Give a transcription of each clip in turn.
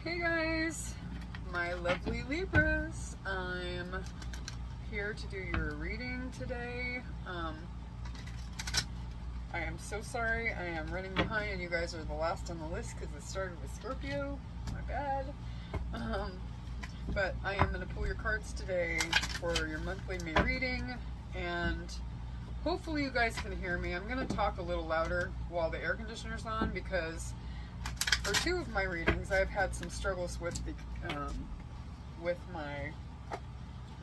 Hey guys, my lovely Libras. I'm here to do your reading today. I am so sorry I am running behind and you guys are the last on the list because it started with Scorpio. My bad. But I am going to pull your cards today for your monthly May reading, and hopefully you guys can hear me. I'm going to talk a little louder while the air conditioner's on because for two of my readings I've had some struggles with my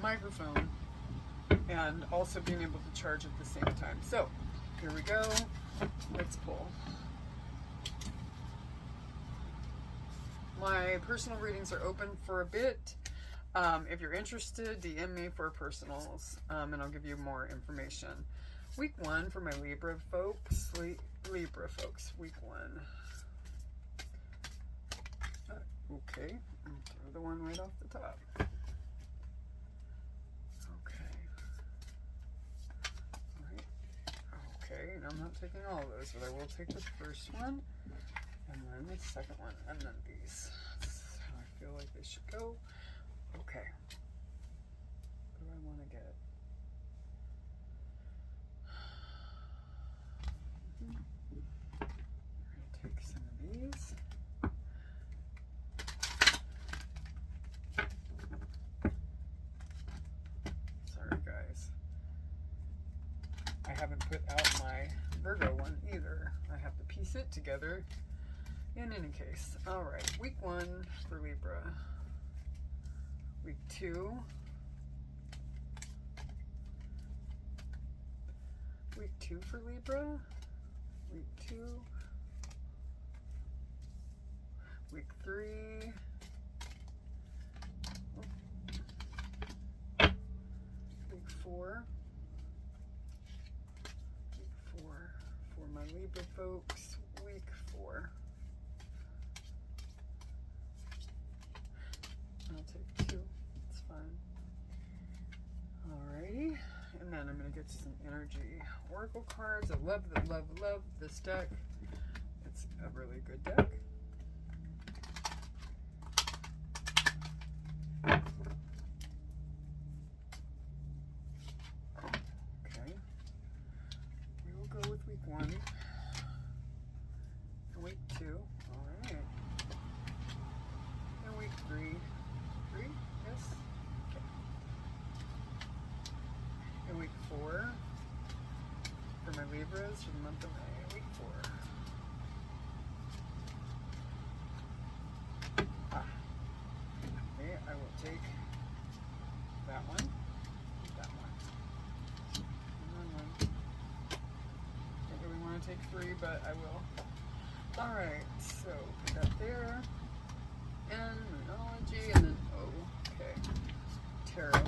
microphone and also being able to charge at the same time. So here we go. Let's pull. My personal readings are open for a bit. If you're interested, DM me for personals, and I'll give you more information. Week 1 for my Libra folks. Libra folks, week 1. Okay, throw the one right off the top. Okay. Right. Okay, and I'm not taking all of those, but I will take the first one, and then the second one, and then these. That's how I feel like they should go. Okay. What do I want to get? I'm going to take some of these. Sorry, guys. I haven't put out my Virgo one either. I have to piece it together in any case. All right, week 1 for Libra. Week 2. Week 2 for Libra. Week 2. Week 3. Week 4. Week 4 for my Libra folks. Week 4. I'll take 2. It's fine. Alrighty. And then I'm going to get some energy oracle cards. I love this deck. It's a really good deck. Okay. We will go with week 1 and week 2. Alright. And week 3. 3? Yes? Okay. And week 4 for my Libras for the month of May. Week 4. Okay, I will take that one, that one, and then one. Don't really want to take 3, but I will. Alright, so put that there. And Numerology, and then, okay, Tarot.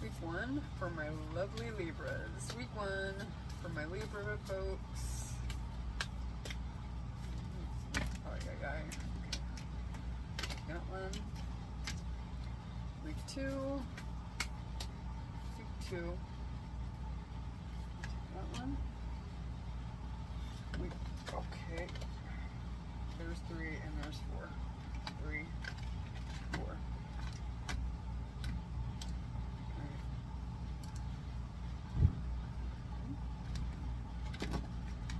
Week 1 for my lovely Libras. Week 1 for my Libra folks. Oh, yeah. Okay. That one. Week 2. Week 2. That one. Week, okay. There's 3 and there's 4. 3, 4.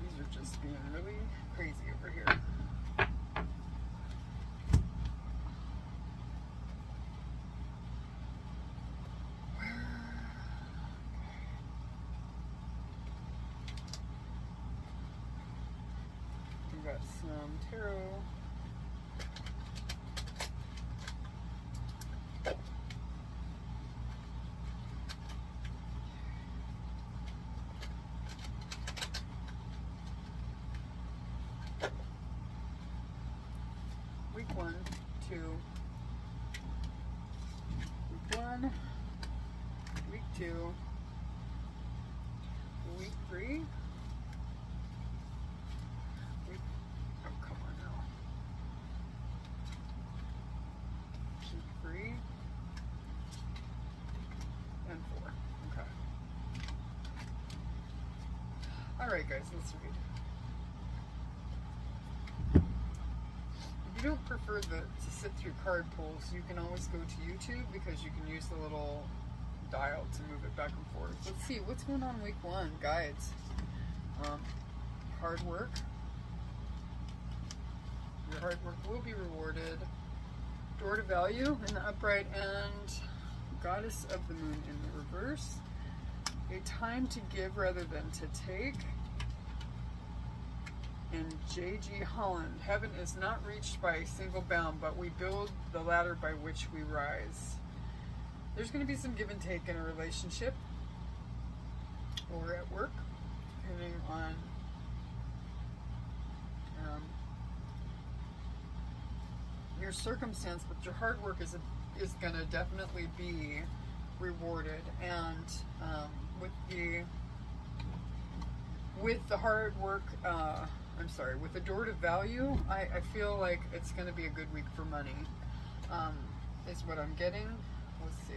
These are just being really crazy over here. We got some tarot. Week 1, 2. Week 1. Week 2. Week 3. Week, oh, come on now. Week 3. And 4. Okay. Alright guys, let's read. If you don't prefer to sit through card pulls, you can always go to YouTube because you can use the little dial to move it back and forth. Let's see, what's going on week 1? Guides. Hard work. Your hard work will be rewarded. Door to value in the upright, and Goddess of the Moon in the reverse. A time to give rather than to take. And J.G. Holland, heaven is not reached by a single bound, but we build the ladder by which we rise. There's going to be some give and take in a relationship or at work, depending on your circumstance, but your hard work is going to definitely be rewarded. And with the hard work, with the door to value, I feel like it's going to be a good week for money, is what I'm getting. Let's see.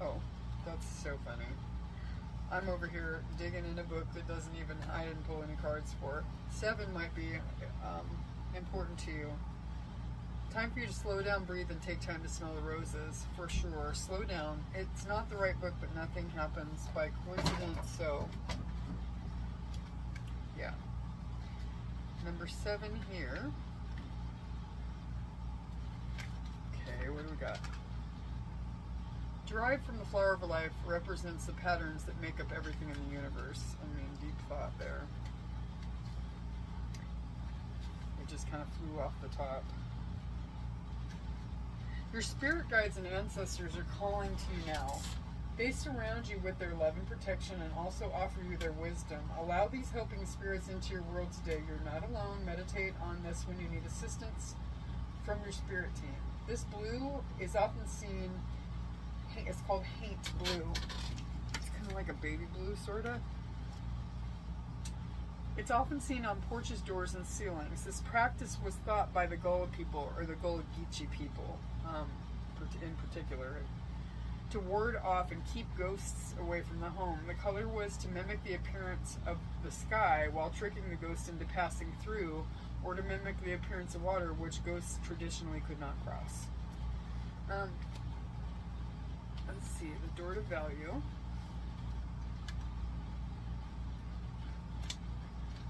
Oh, that's so funny. I'm over here digging in a book that doesn't even, I didn't pull any cards for. 7 might be important to you. Time for you to slow down, breathe, and take time to smell the roses, for sure. Slow down. It's not the right book, but nothing happens by coincidence, so yeah. Number 7 here. Okay, what do we got? Derived from the flower of life represents the patterns that make up everything in the universe. I mean, deep thought there. It just kind of flew off the top. Your spirit guides and ancestors are calling to you now. They surround you with their love and protection and also offer you their wisdom. Allow these helping spirits into your world today. You're not alone. Meditate on this when you need assistance from your spirit team. This blue is often seen, it's called Haint Blue. It's kind of like a baby blue, sort of. It's often seen on porches, doors, and ceilings. This practice was thought by the Gullah people, or the Gullah Geechee people in particular, to ward off and keep ghosts away from the home. The color was to mimic the appearance of the sky while tricking the ghost into passing through, or to mimic the appearance of water, which ghosts traditionally could not cross. Let's see, the door to value.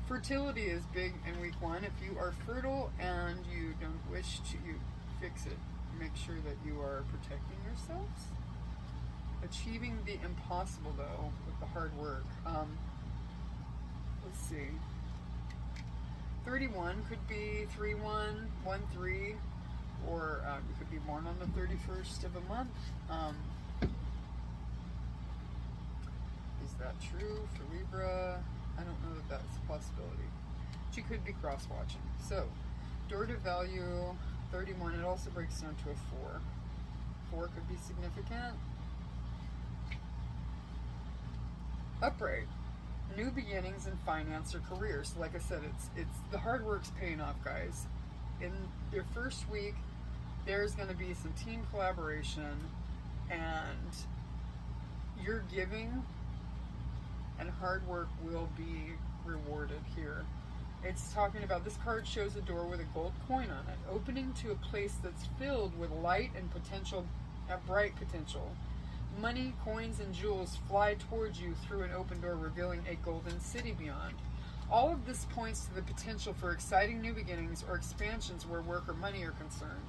Fertility is big in week 1. If you are fertile and you don't wish to fix it, make sure that you are protecting yourselves. Achieving the impossible, though, with the hard work. Let's see. 31 could be 3-1, 1-3, or you could be born on the 31st of a month. Is that true for Libra? I don't know that that's a possibility. She could be cross-watching. So, door to value 31. It also breaks down to a 4. 4 could be significant. Upright. New beginnings in finance or career. So like I said, it's the hard work's paying off, guys. In your first week, there's going to be some team collaboration, and your giving and hard work will be rewarded here. It's talking about, this card shows a door with a gold coin on it, opening to a place that's filled with light and potential, bright potential. Money, coins, and jewels fly towards you through an open door, revealing a golden city beyond. All of this points to the potential for exciting new beginnings or expansions where work or money are concerned.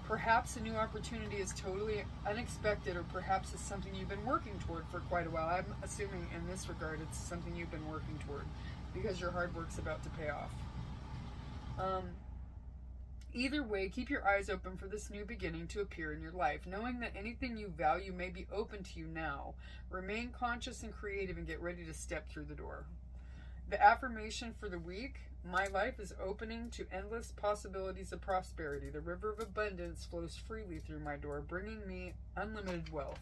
Perhaps a new opportunity is totally unexpected, or perhaps it's something you've been working toward for quite a while. I'm assuming in this regard it's something you've been working toward because your hard work's about to pay off. Either way, keep your eyes open for this new beginning to appear in your life, knowing that anything you value may be open to you now. Remain conscious and creative and get ready to step through the door. The affirmation for the week: my life is opening to endless possibilities of prosperity. The river of abundance flows freely through my door, bringing me unlimited wealth.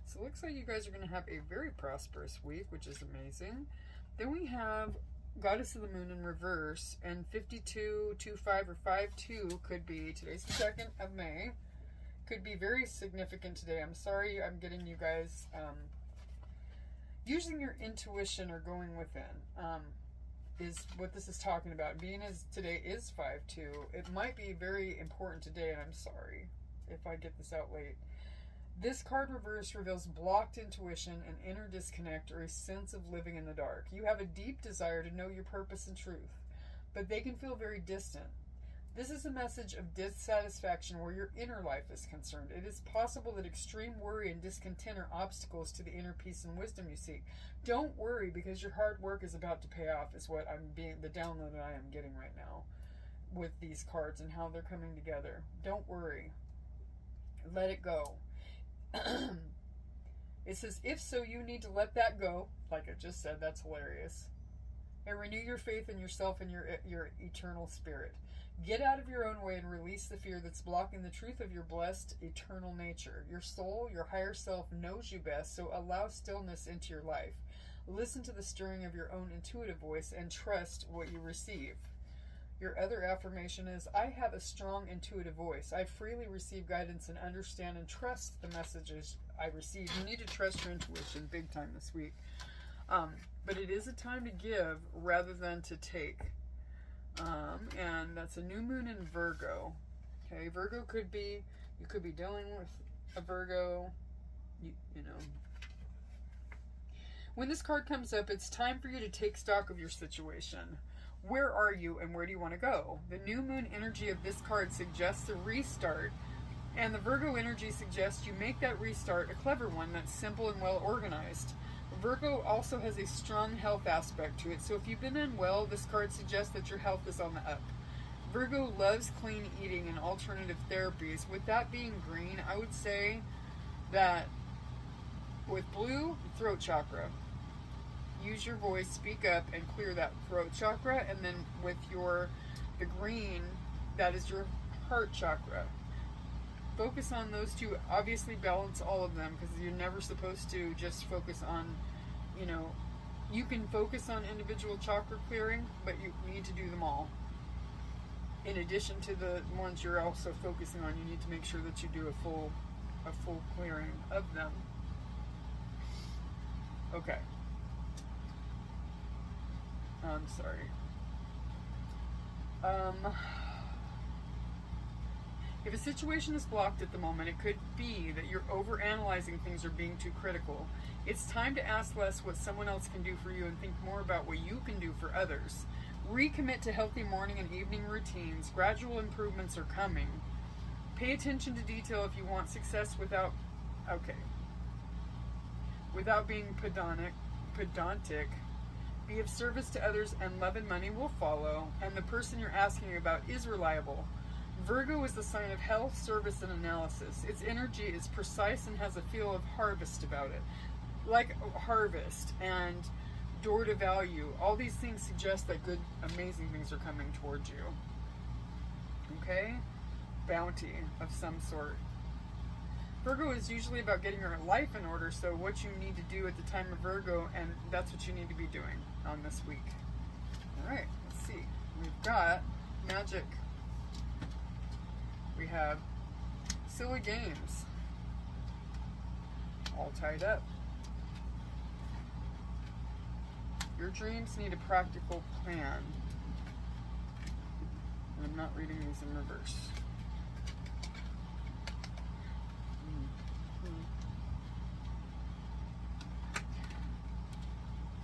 So it looks like you guys are going to have a very prosperous week, which is amazing. Then we have Goddess of the Moon in reverse, and 52, 25, or 52 could be, today's the 2nd of May, could be very significant today. I'm sorry I'm getting you guys using your intuition or going within, is what this is talking about. Being as today is 5-2, it might be very important today, and I'm sorry if I get this out late. This card reverse reveals blocked intuition, an inner disconnect, or a sense of living in the dark. You have a deep desire to know your purpose and truth, but they can feel very distant. This is a message of dissatisfaction where your inner life is concerned. It is possible that extreme worry and discontent are obstacles to the inner peace and wisdom you seek. Don't worry, because your hard work is about to pay off, is what the download I am getting right now with these cards and how they're coming together. Don't worry. Let it go. It says, if so, you need to let that go. Like I just said, that's hilarious. And renew your faith in yourself and your eternal spirit. Get out of your own way and release the fear that's blocking the truth of your blessed eternal nature. Your soul, your higher self, knows you best, so allow stillness into your life. Listen to the stirring of your own intuitive voice and trust what you receive. Your other affirmation is, I have a strong intuitive voice. I freely receive guidance and understand and trust the messages I receive. You need to trust your intuition big time this week. But it is a time to give rather than to take. And that's a new moon in Virgo. Okay, Virgo could be, you could be dealing with a Virgo, you know. When this card comes up, it's time for you to take stock of your situation. Where are you and where do you want to go? The new moon energy of this card suggests a restart, and the Virgo energy suggests you make that restart a clever one that's simple and well organized. Virgo also has a strong health aspect to it, so if you've been unwell, this card suggests that your health is on the up. Virgo loves clean eating and alternative therapies. With that being green, I would say that with blue, throat chakra. Use your voice, speak up, and clear that throat chakra. And then with the green, that is your heart chakra. Focus on those two. Obviously balance all of them, because you're never supposed to just focus on, you can focus on individual chakra clearing, but you need to do them all. In addition to the ones you're also focusing on, you need to make sure that you do a full clearing of them. Okay. I'm sorry. If a situation is blocked at the moment, it could be that you're overanalyzing things or being too critical. It's time to ask less what someone else can do for you and think more about what you can do for others. Recommit to healthy morning and evening routines. Gradual improvements are coming. Pay attention to detail if you want success without being pedantic. Be of service to others, and love and money will follow, and the person you're asking about is reliable. Virgo is the sign of health, service, and analysis. Its energy is precise and has a feel of harvest about it. Like harvest and door to value. All these things suggest that good, amazing things are coming towards you. Okay? Bounty of some sort. Virgo is usually about getting your life in order, so what you need to do at the time of Virgo, and that's what you need to be doing on this week. Alright, let's see. We've got magic. We have silly games. All tied up. Your dreams need a practical plan. And I'm not reading these in reverse.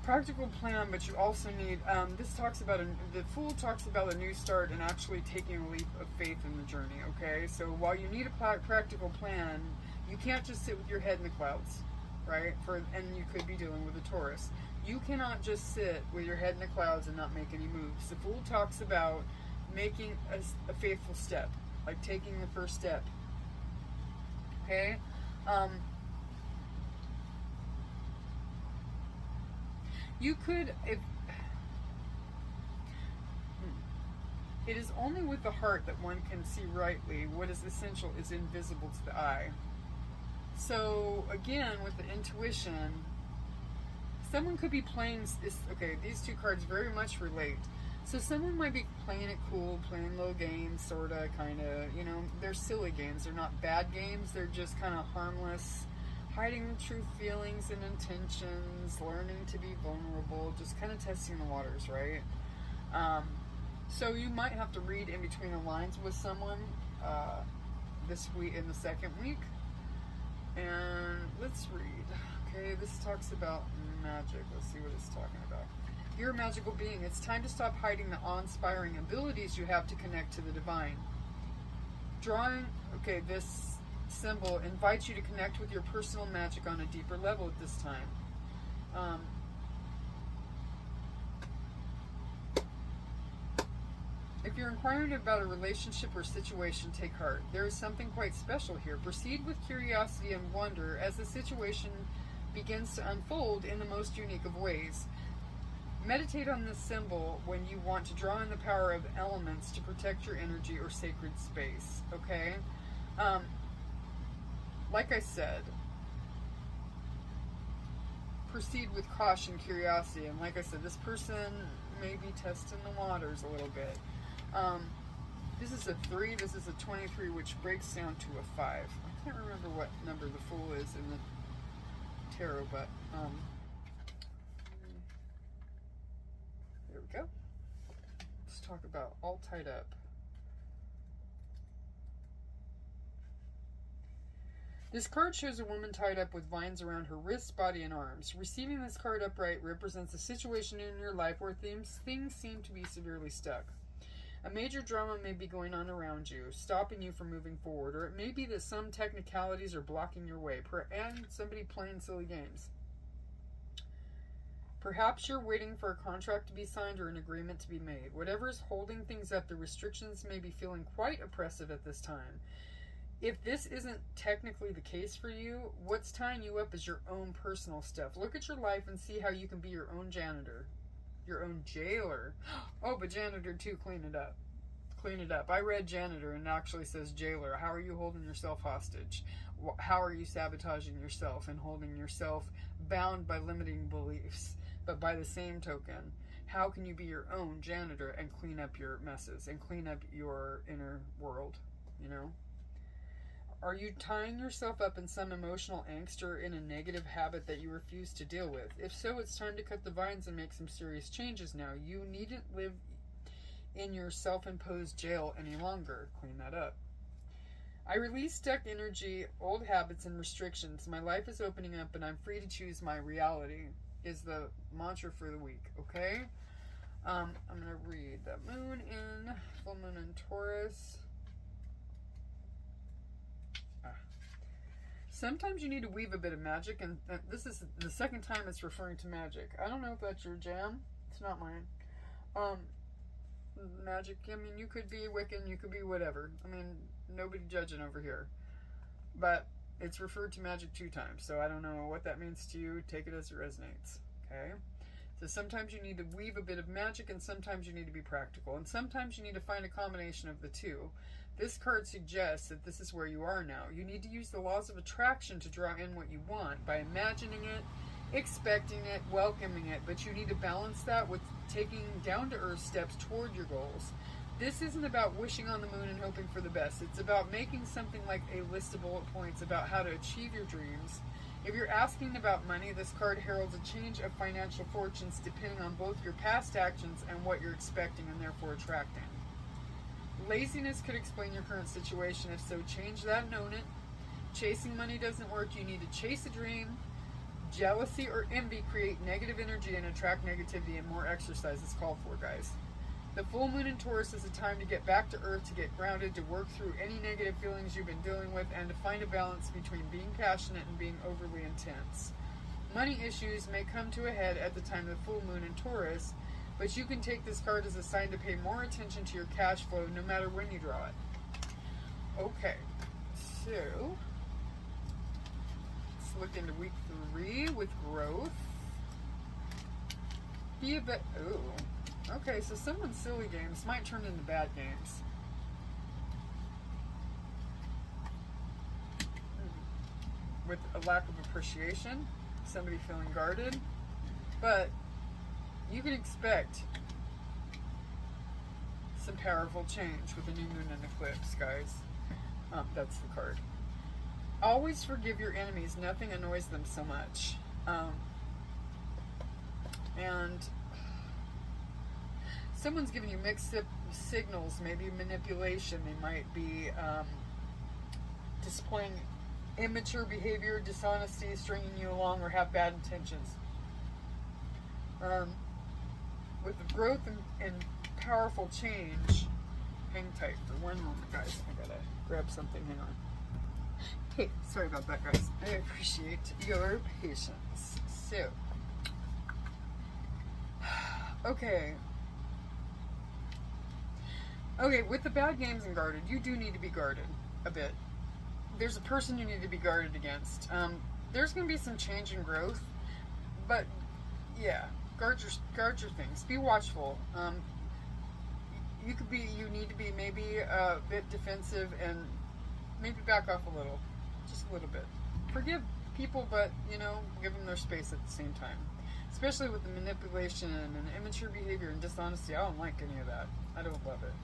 Practical plan, but you also need, this talks about, the Fool talks about a new start and actually taking a leap of faith in the journey, okay? So while you need a practical plan, you can't just sit with your head in the clouds, right? And you could be dealing with a Taurus. You cannot just sit with your head in the clouds and not make any moves. The Fool talks about making a faithful step, like taking the first step, okay? You could, it is only with the heart that one can see rightly. What is essential is invisible to the eye. So again, with the intuition, someone could be playing this. Okay, these two cards very much relate. So someone might be playing it cool, playing little games, sorta, kinda, you know, they're silly games. They're not bad games. They're just kind of harmless, hiding true feelings and intentions, learning to be vulnerable, just kind of testing the waters, right? So you might have to read in between the lines with someone this week, in the second week. And let's read. Okay, this talks about magic. Let's see what it's talking about. You're a magical being. It's time to stop hiding the awe-inspiring abilities you have to connect to the divine. Drawing, okay, this symbol invites you to connect with your personal magic on a deeper level at this time. If you're inquiring about a relationship or situation, take heart. There is something quite special here. Proceed with curiosity and wonder as the situation begins to unfold in the most unique of ways. Meditate on this symbol when you want to draw in the power of elements to protect your energy or sacred space, okay? Like I said, proceed with caution, curiosity, and like I said, this person may be testing the waters a little bit. This is a 3, this is a 23, which breaks down to a 5. I can't remember what number the Fool is in the tarot, but there we go. Let's talk about all tied up. This card shows a woman tied up with vines around her wrists, body, and arms. Receiving this card upright represents a situation in your life where things seem to be severely stuck. A major drama may be going on around you, stopping you from moving forward, or it may be that some technicalities are blocking your way, and somebody playing silly games. Perhaps you're waiting for a contract to be signed or an agreement to be made. Whatever is holding things up, the restrictions may be feeling quite oppressive at this time. If this isn't technically the case for you, what's tying you up is your own personal stuff. Look at your life and see how you can be your own janitor. Your own jailer. Oh, but janitor too, clean it up. Clean it up. I read janitor and it actually says jailer. How are you holding yourself hostage? How are you sabotaging yourself and holding yourself bound by limiting beliefs? But by the same token, how can you be your own janitor and clean up your messes and clean up your inner world, you know? Are you tying yourself up in some emotional angst or in a negative habit that you refuse to deal with? If so, it's time to cut the vines and make some serious changes now. You needn't live in your self-imposed jail any longer. Clean that up. I release stuck energy, old habits, and restrictions. My life is opening up and I'm free to choose my reality, is the mantra for the week, okay? I'm going to read the moon in, full moon in Taurus. Sometimes you need to weave a bit of magic, and this is the second time it's referring to magic. I don't know if that's your jam. It's not mine. Magic, I mean, you could be Wiccan, you could be whatever. I mean, nobody judging over here. But it's referred to magic 2 times, so I don't know what that means to you. Take it as it resonates, okay? So sometimes you need to weave a bit of magic, and sometimes you need to be practical, and sometimes you need to find a combination of the two. This card suggests that this is where you are now. You need to use the laws of attraction to draw in what you want by imagining it, expecting it, welcoming it, but you need to balance that with taking down-to-earth steps toward your goals. This isn't about wishing on the moon and hoping for the best. It's about making something like a list of bullet points about how to achieve your dreams. If you're asking about money, this card heralds a change of financial fortunes depending on both your past actions and what you're expecting and therefore attracting. Laziness could explain your current situation. If so, change that and own it. Chasing money doesn't work. You need to chase a dream. Jealousy or envy create negative energy and attract negativity, and more exercise is called for, guys. The full moon in Taurus is a time to get back to earth, to get grounded, to work through any negative feelings you've been dealing with, and to find a balance between being passionate and being overly intense. Money issues may come to a head at the time of the full moon in Taurus, but you can take this card as a sign to pay more attention to your cash flow no matter when you draw it. Okay, so let's look into week 3 with growth. Be a bit, okay, so someone's silly games might turn into bad games. With a lack of appreciation, somebody feeling guarded. But you can expect some powerful change with a new moon and eclipse, guys. That's the card. Always forgive your enemies. Nothing annoys them so much. And someone's giving you mixed signals, maybe manipulation. They might be displaying immature behavior, dishonesty, stringing you along, or have bad intentions. With the growth and powerful change, hang tight for one moment, guys. I gotta grab something. Hang on. Hey, sorry about that, guys. I appreciate your patience. So, okay, with the bad games and guarded, you do need to be guarded a bit. There's a person you need to be guarded against. There's going to be some change and growth, but yeah, guard your things. Be watchful. You need to be maybe a bit defensive and maybe back off a little, just a little bit. Forgive people, but give them their space at the same time. Especially with the manipulation and immature behavior and dishonesty. I don't like any of that. I don't love it.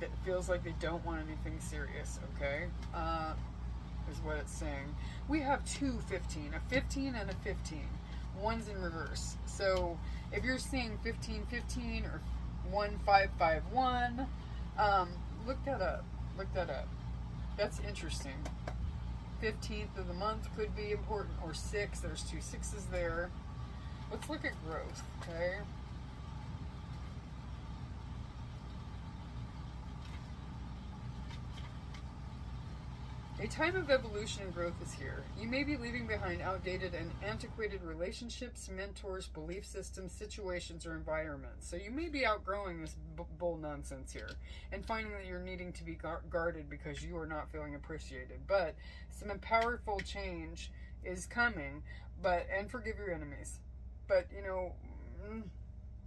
It feels like they don't want anything serious, okay? Is what it's saying. We have two 15, a 15 and a 15. One's in reverse. So if you're seeing 1515 or 1551, look that up. Look that up. That's interesting. 15th of the month could be important, or 6. There's 2 6s there. Let's look at growth, okay? A time of evolution and growth is here. You may be leaving behind outdated and antiquated relationships, mentors, belief systems, situations, or environments. So you may be outgrowing this bull nonsense here and finding that you're needing to be guarded because you are not feeling appreciated. But some powerful change is coming, and forgive your enemies. But,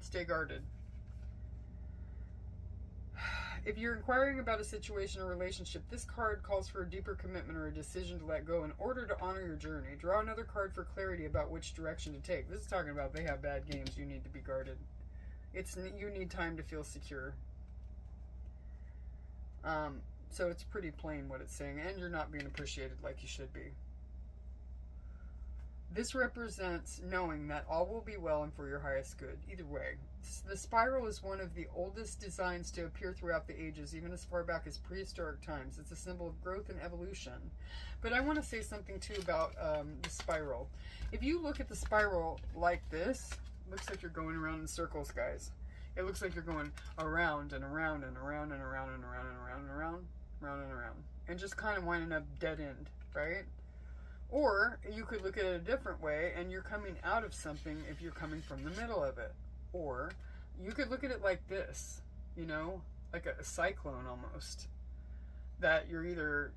stay guarded. If you're inquiring about a situation or relationship, this card calls for a deeper commitment or a decision to let go in order to honor your journey. Draw another card for clarity about which direction to take. This is talking about they have bad games. You need to be guarded. You need time to feel secure. So it's pretty plain what it's saying, and you're not being appreciated like you should be. This represents knowing that all will be well and for your highest good. Either way. The spiral is one of the oldest designs to appear throughout the ages, even as far back as prehistoric times. It's a symbol of growth and evolution. But I want to say something too about the spiral. If you look at the spiral like this, it looks like you're going around in circles, guys. It looks like you're going around and around and around and around and around and around and around, around and around. And just kind of winding up dead end, right? Or you could look at it a different way, and you're coming out of something if you're coming from the middle of it. Or you could look at it like this, like a cyclone almost. That you're either,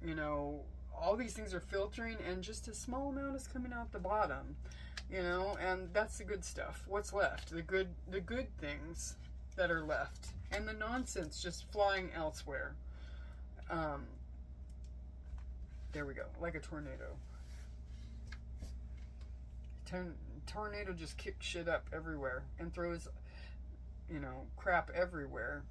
all these things are filtering and just a small amount is coming out the bottom, and that's the good stuff. What's left? The good things that are left. And the nonsense just flying elsewhere. There we go, like a tornado. Tornado just kicks shit up everywhere and throws, crap everywhere.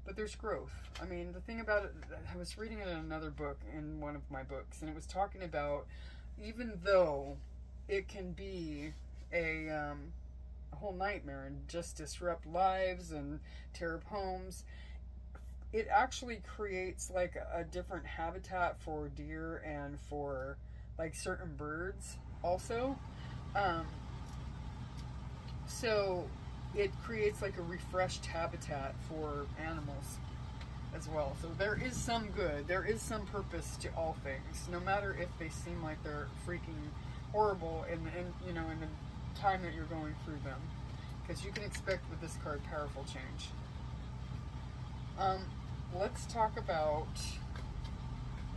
But there's growth. I mean, the thing about it, I was reading it in another book, in one of my books, and it was talking about, even though it can be a whole nightmare and just disrupt lives and tear up homes, it actually creates like a different habitat for deer and for like certain birds also. So it creates like a refreshed habitat for animals as well. So there is some good, there is some purpose to all things, no matter if they seem like they're freaking horrible in the time that you're going through them, because you can expect with this card powerful change. Let's talk about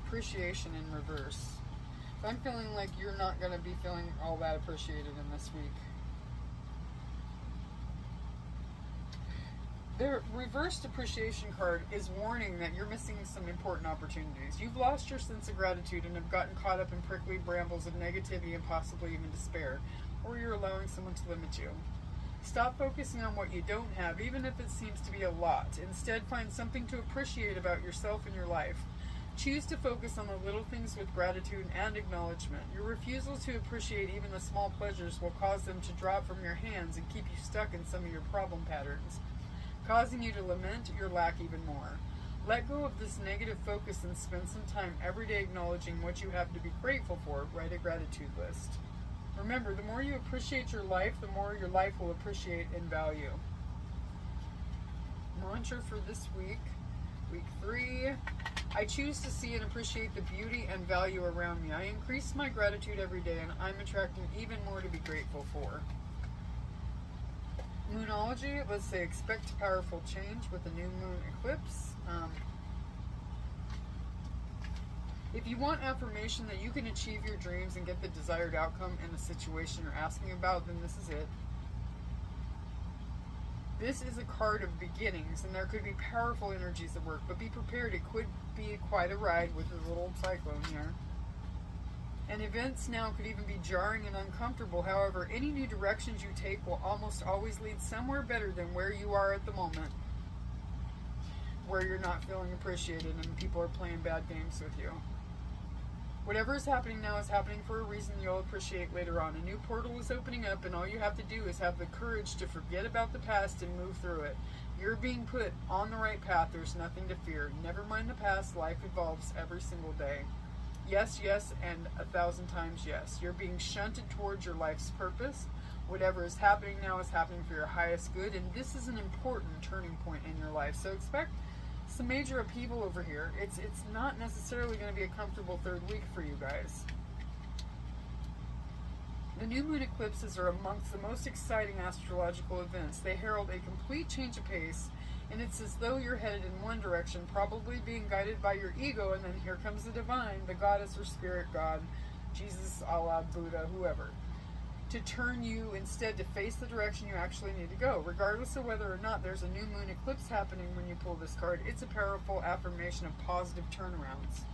appreciation in reverse. So I'm feeling like you're not going to be feeling all that appreciated in this week. The reversed appreciation card is warning that you're missing some important opportunities. You've lost your sense of gratitude and have gotten caught up in prickly brambles of negativity and possibly even despair, or you're allowing someone to limit you. Stop focusing on what you don't have, even if it seems to be a lot. Instead, find something to appreciate about yourself and your life. Choose to focus on the little things with gratitude and acknowledgement. Your refusal to appreciate even the small pleasures will cause them to drop from your hands and keep you stuck in some of your problem patterns, causing you to lament your lack even more. Let go of this negative focus and spend some time every day acknowledging what you have to be grateful for. Write a gratitude list. Remember, the more you appreciate your life, the more your life will appreciate and value. Mantra for this week, week 3. I choose to see and appreciate the beauty and value around me. I increase my gratitude every day, and I'm attracting even more to be grateful for. Moonology, let's say expect powerful change with the new moon eclipse. If you want affirmation that you can achieve your dreams and get the desired outcome in the situation you're asking about, then this is it. This is a card of beginnings, and there could be powerful energies at work, but be prepared. It could be quite a ride with a little cyclone here. And events now could even be jarring and uncomfortable. However, any new directions you take will almost always lead somewhere better than where you are at the moment, where you're not feeling appreciated and people are playing bad games with you. Whatever is happening now is happening for a reason you'll appreciate later on. A new portal is opening up, and all you have to do is have the courage to forget about the past and move through it. You're being put on the right path. There's nothing to fear. Never mind the past. Life evolves every single day. Yes, yes, and 1,000 times yes. You're being shunted towards your life's purpose. Whatever is happening now is happening for your highest good, and this is an important turning point in your life. So expect some major upheaval over here. It's not necessarily going to be a comfortable third week for you guys. The new moon eclipses are amongst the most exciting astrological events. They herald a complete change of pace, and it's as though you're headed in one direction, probably being guided by your ego, and then here comes the divine, the goddess or spirit god, Jesus, Allah, Buddha, whoever, to turn you instead to face the direction you actually need to go. Regardless of whether or not there's a new moon eclipse happening when you pull this card, it's a powerful affirmation of positive turnarounds.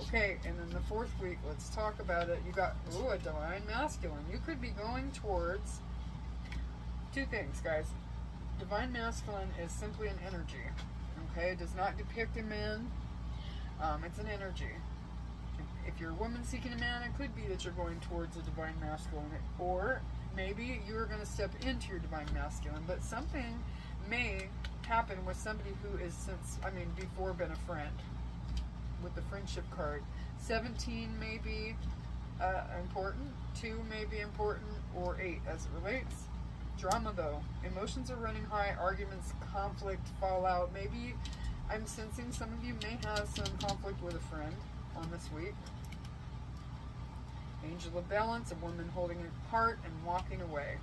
Okay, and then the fourth week, let's talk about it. You got, a divine masculine. You could be going towards two things, guys. Divine masculine is simply an energy, okay? It does not depict a man. It's an energy. If you're a woman seeking a man, it could be that you're going towards a divine masculine, or maybe you're going to step into your divine masculine, but something may happen with somebody who is before been a friend, with the friendship card. 17 may be important, 2 may be important, or 8 as it relates. Drama though, emotions are running high, arguments, conflict, fallout. Maybe I'm sensing some of you may have some conflict with a friend on this week. Angel of balance, a woman holding a heart and walking away.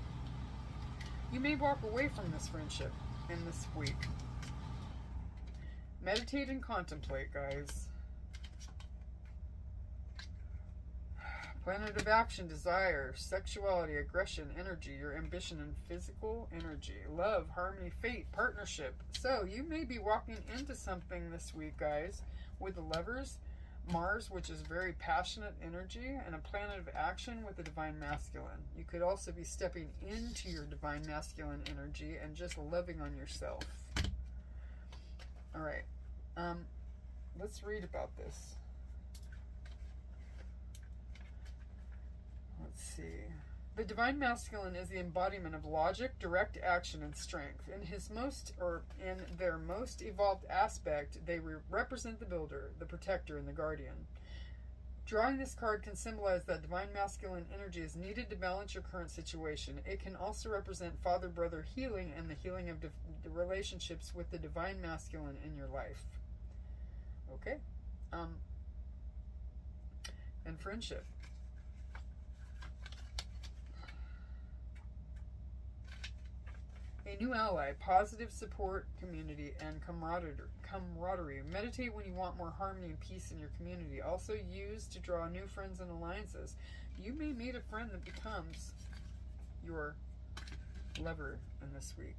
You may walk away from this friendship in this week. Meditate and contemplate, guys. Planet of action, desire, sexuality, aggression, energy, your ambition and physical energy, love, harmony, fate, partnership. So you may be walking into something this week, guys, with the Lovers, Mars, which is very passionate energy, and a planet of action with the divine masculine. You could also be stepping into your divine masculine energy and just loving on yourself. All right, let's read about this. Let's see. The divine masculine is the embodiment of logic, direct action, and strength. In their most evolved aspect, they represent the builder, the protector, and the guardian. Drawing this card can symbolize that divine masculine energy is needed to balance your current situation. It can also represent father-brother healing and the healing of the relationships with the divine masculine in your life. Okay. And friendship. A new ally, positive support, community, and camaraderie. Meditate when you want more harmony and peace in your community. Also used to draw new friends and alliances. You may meet a friend that becomes your lover in this week.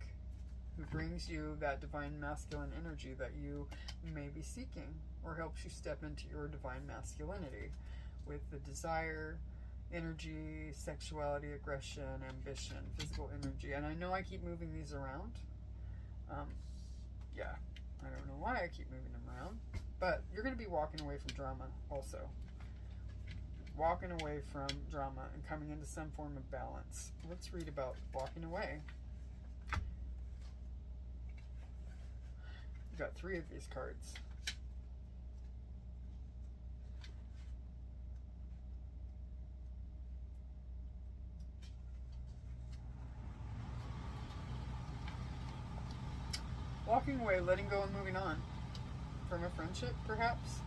who brings you that divine masculine energy that you may be seeking, or helps you step into your divine masculinity with the desire, energy, sexuality, aggression, ambition, physical energy. And I know I keep moving these around. Yeah, I don't know why I keep moving them around, but you're going to be walking away from drama also. Walking away from drama and coming into some form of balance. Let's read about walking away. You've got 3 of these cards. Walking away, letting go and moving on. From a friendship, perhaps?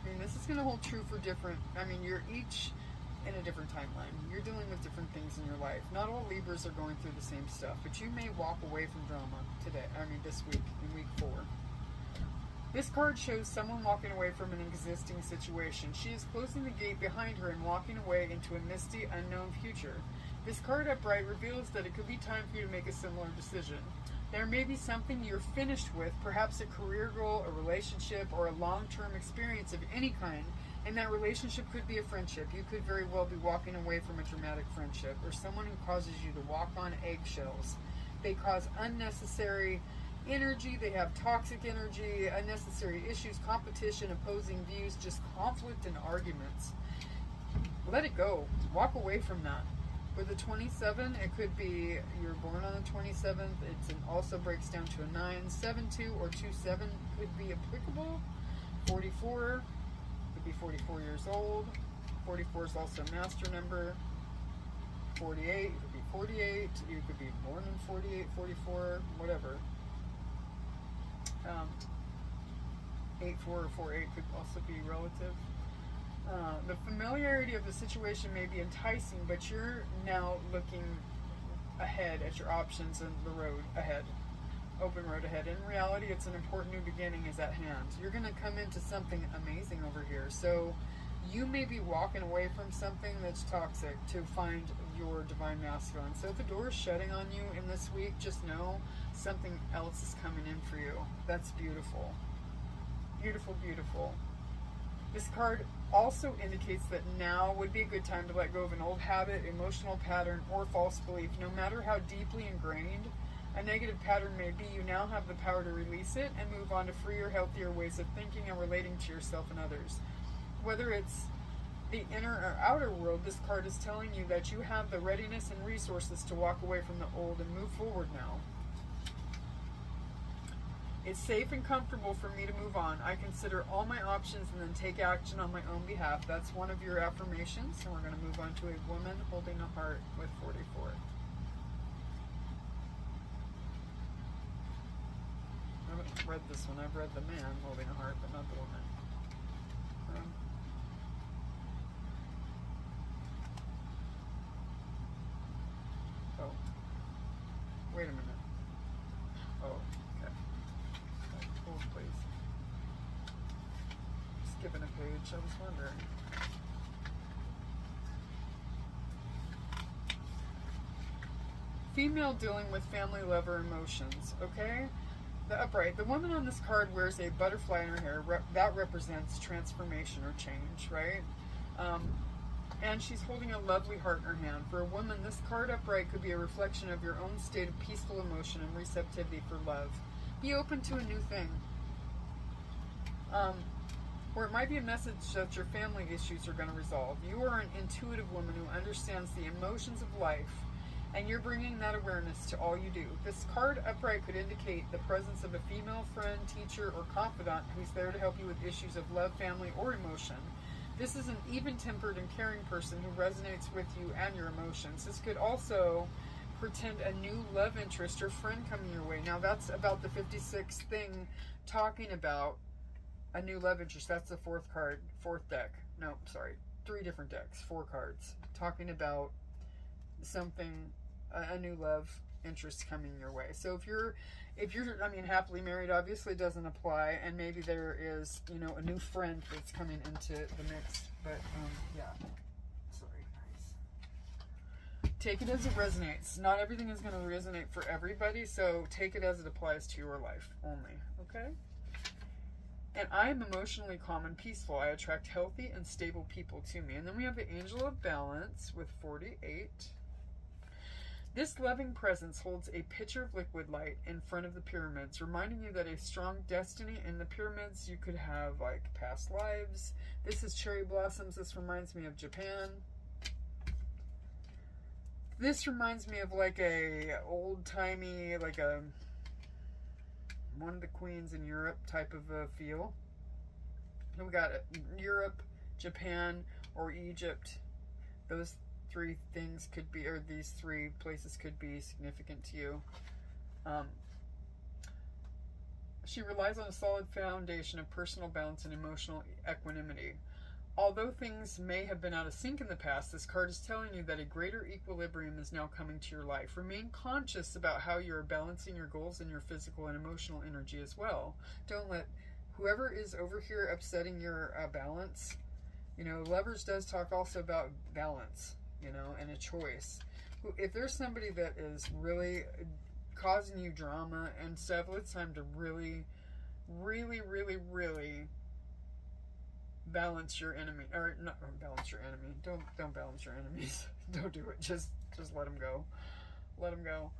I mean, this is going to hold true for different... I mean, you're each in a different timeline. You're dealing with different things in your life. Not all Libras are going through the same stuff, but you may walk away from drama today. I mean, this week, in week 4. This card shows someone walking away from an existing situation. She is closing the gate behind her and walking away into a misty, unknown future. This card upright reveals that it could be time for you to make a similar decision. There may be something you're finished with, perhaps a career goal, a relationship, or a long-term experience of any kind, and that relationship could be a friendship. You could very well be walking away from a dramatic friendship, or someone who causes you to walk on eggshells. They cause unnecessary energy, they have toxic energy, unnecessary issues, competition, opposing views, just conflict and arguments. Let it go. Walk away from that. With a 27, it could be you're born on the 27th. It also breaks down to a 9. 7-2 or 2-7 could be applicable. 44 could be 44 years old. 44 is also a master number. 48 could be 48. You could be born in 48, 44, whatever. 8-4 or 4-8 could also be relative. The familiarity of the situation may be enticing, but you're now looking ahead at your options and the road ahead, open road ahead. In reality, it's an important new beginning is at hand. You're going to come into something amazing over here. So you may be walking away from something that's toxic to find your divine masculine. So if the door is shutting on you in this week, just know something else is coming in for you. That's beautiful. Beautiful, beautiful. This card also indicates that now would be a good time to let go of an old habit, emotional pattern, or false belief. No matter how deeply ingrained a negative pattern may be, you now have the power to release it and move on to freer, healthier ways of thinking and relating to yourself and others. Whether it's the inner or outer world, this card is telling you that you have the readiness and resources to walk away from the old and move forward now. It's safe and comfortable for me to move on. I consider all my options and then take action on my own behalf. That's one of your affirmations. And we're going to move on to a woman holding a heart with 44. I haven't read this one. I've read the man holding a heart, but not the woman. Oh. Wait a minute. Oh. Hold, please. Skipping a page, I was wondering. Female dealing with family lover emotions, okay? The upright. The woman on this card wears a butterfly in her hair. That represents transformation or change, right? And she's holding a lovely heart in her hand. For a woman, this card upright could be a reflection of your own state of peaceful emotion and receptivity for love. Be open to a new thing. Or it might be a message that your family issues are going to resolve. You are an intuitive woman who understands the emotions of life, and you're bringing that awareness to all you do. This card upright could indicate the presence of a female friend, teacher, or confidant who's there to help you with issues of love, family, or emotion. This is an even-tempered and caring person who resonates with you and your emotions. This could also pretend a new love interest or friend coming your way. Now that's about the 56th thing talking about a new love interest. That's the fourth deck. No, sorry, 3 different decks, 4 cards talking about something, a new love interest coming your way. So if you're I mean, happily married obviously doesn't apply, and maybe there is, you know, a new friend that's coming into the mix, but yeah. Sorry, guys. Take it as it resonates. Not everything is going to resonate for everybody, so take it as it applies to your life only, okay? And I am emotionally calm and peaceful. I attract healthy and stable people to me. And then we have the Angel of Balance with 48. This loving presence holds a pitcher of liquid light in front of the pyramids, reminding you that a strong destiny in the pyramids. You could have like past lives. This is cherry blossoms. This reminds me of Japan. This reminds me of like a old-timey, like a one of the queens in Europe type of a feel. We got Europe, Japan, or Egypt. Those three things could be, or these three places could be significant to you. She relies on a solid foundation of personal balance and emotional equanimity. Although things may have been out of sync in the past, this card is telling you that a greater equilibrium is now coming to your life. Remain conscious about how you're balancing your goals and your physical and emotional energy as well. Don't let whoever is over here upsetting your balance. You know, Lovers does talk also about balance, you know, and a choice. If there's somebody that is really causing you drama and stuff, it's time to really, really, really, really balance your enemy, or not balance your enemy. Don't balance your enemies. Don't do it. Just let them go. Let them go.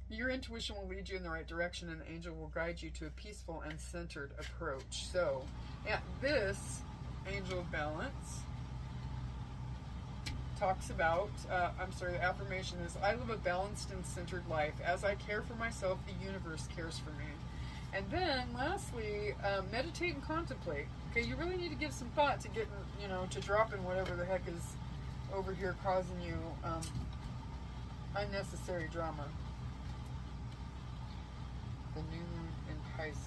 Your intuition will lead you in the right direction, and the angel will guide you to a peaceful and centered approach. So, yeah, this Angel of Balance talks about, the affirmation is, I live a balanced and centered life. As I care for myself, the universe cares for me. And then, lastly, meditate and contemplate. Okay, you really need to give some thought to getting, you know, to dropping whatever the heck is over here causing you unnecessary drama. The new moon in Pisces.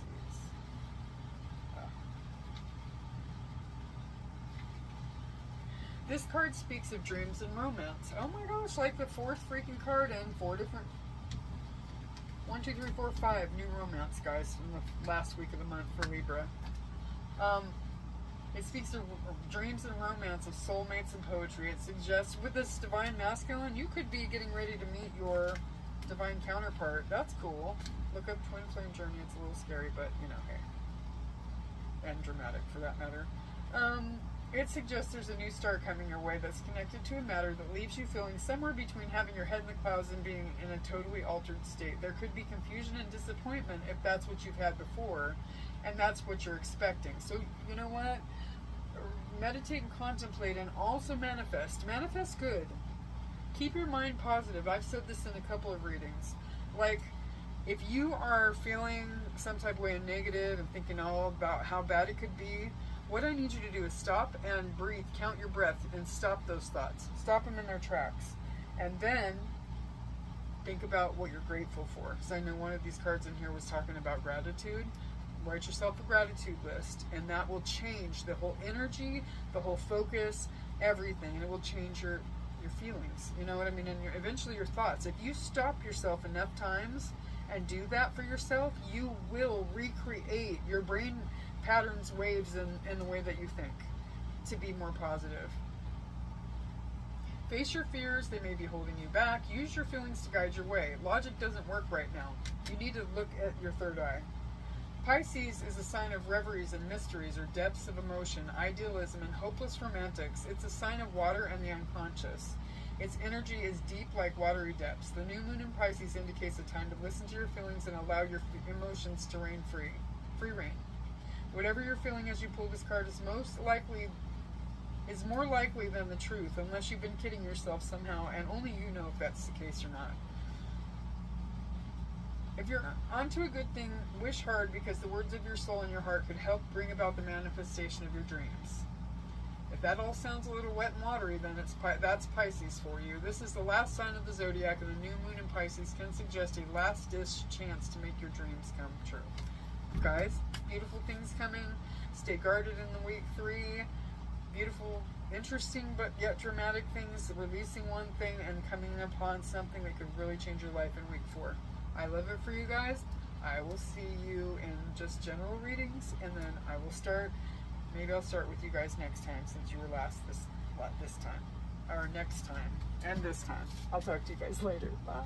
This card speaks of dreams and romance. Oh my gosh, like the fourth freaking card in 4 different... 1, 2, 3, 4, 5 new romance, guys, from the last week of the month for Libra. It speaks of dreams and romance, of soulmates and poetry. It suggests with this divine masculine, you could be getting ready to meet your divine counterpart. That's cool. Look up Twin Flame Journey. It's a little scary, but, you know, hey. And dramatic, for that matter. It suggests there's a new start coming your way that's connected to a matter that leaves you feeling somewhere between having your head in the clouds and being in a totally altered state. There could be confusion and disappointment if that's what you've had before, and that's what you're expecting. So, you know what? Meditate and contemplate, and also manifest. Manifest good. Keep your mind positive. I've said this in a couple of readings. Like, if you are feeling some type of way negative and thinking all about how bad it could be, what I need you to do is stop and breathe, count your breath, and stop those thoughts. Stop them in their tracks. And then think about what you're grateful for. Because I know one of these cards in here was talking about gratitude. Write yourself a gratitude list, and that will change the whole energy, the whole focus, everything. And it will change your feelings. You know what I mean? And eventually your thoughts. If you stop yourself enough times and do that for yourself, you will recreate your brain patterns, waves, in the way that you think to be more positive. Face your fears. They may be holding you back. Use your feelings to guide your way. Logic doesn't work right now. You need to look at your third eye. Pisces is a sign of reveries and mysteries, or depths of emotion, idealism, and hopeless romantics. It's a sign of water and the unconscious. Its energy is deep like watery depths. The new moon in Pisces indicates a time to listen to your feelings and allow your emotions to reign free. Free reign. Whatever you're feeling as you pull this card is more likely than the truth, unless you've been kidding yourself somehow, and only you know if that's the case or not. If you're onto a good thing, wish hard, because the words of your soul and your heart could help bring about the manifestation of your dreams. If that all sounds a little wet and watery, then that's Pisces for you. This is the last sign of the zodiac, and the new moon in Pisces can suggest a last-ditch chance to make your dreams come true. Guys, beautiful things coming. Stay guarded in the week 3. Beautiful, interesting, but yet dramatic things. Releasing one thing and coming upon something that could really change your life in week 4. I love it for you guys. I will see you in just general readings, and then I will start. Maybe I'll start with you guys next time, since you were last this time. our next time and this time. I'll talk to you guys later. Bye.